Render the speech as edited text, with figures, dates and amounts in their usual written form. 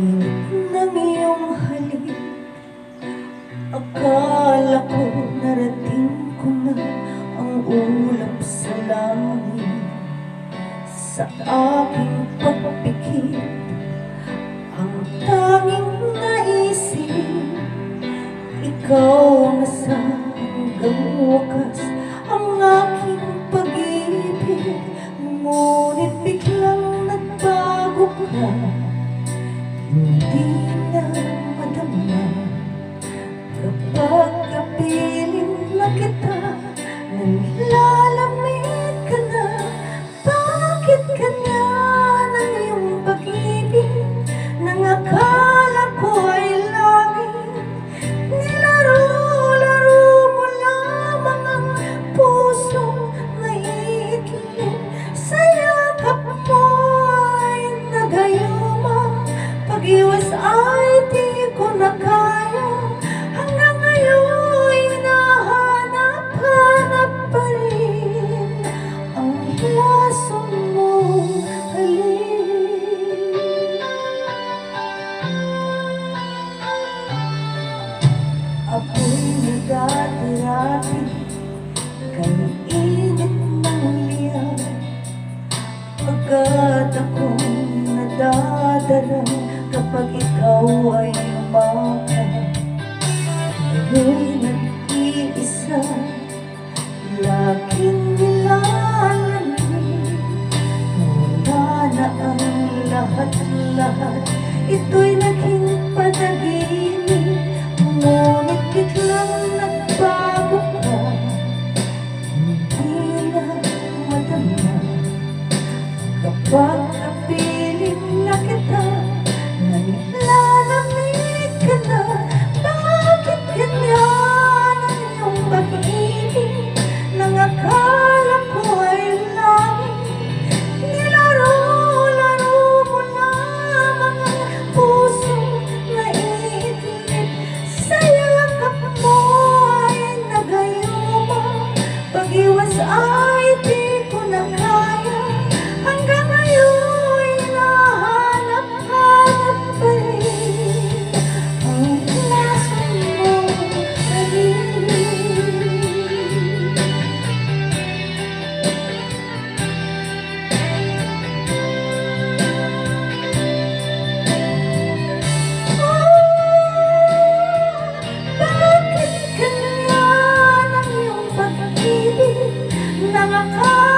init ng iyong halik, akala ko narating ko na ang ulap sa langit. Sa aking pagpikit, ang tanging naisip, ikaw na sa hanggang wakas ang aking pag-ibig. Ngunit biglang nagbago ka, hindi na madama. Kapag kapiling na kita, nanilalamig ka na. Bakit ganyan ang iyong pag-ibig, nang akala ko ay laging nilaro-laro mo lamang ang pusong naiitlip. Sa yakap mo ay nagayuma, pag-iwas ay di ko na kaya. Hanggang ngayon hinahanap-hanap pa rin ang laso mong halik. Ako'y nagdati-dati kay init ng liyaw, agad akong nadadala kapag ikaw ay umakyat. Ngayon'y nag-iisa, laging nilalamig. Wala na ang lahat-lahat, ito'y naging panaginip. Ngunit biglang nagbago ka, hindi na madama. Kapag kapiling na kita, nanilalamig ka na. Bakit ganyan ang iyong pag-ibig, nang akala ko ay laging nilaro-laro mo lamang ang pusong naiitlip. Sa yakap mo ay nagayuma, pag-iwas ay di ko na kaya. Hanggang ngayon hinahanap-hanap pa rin ang laso mong halik. Bakit ganyan ang iyong pag-ibig, nang akala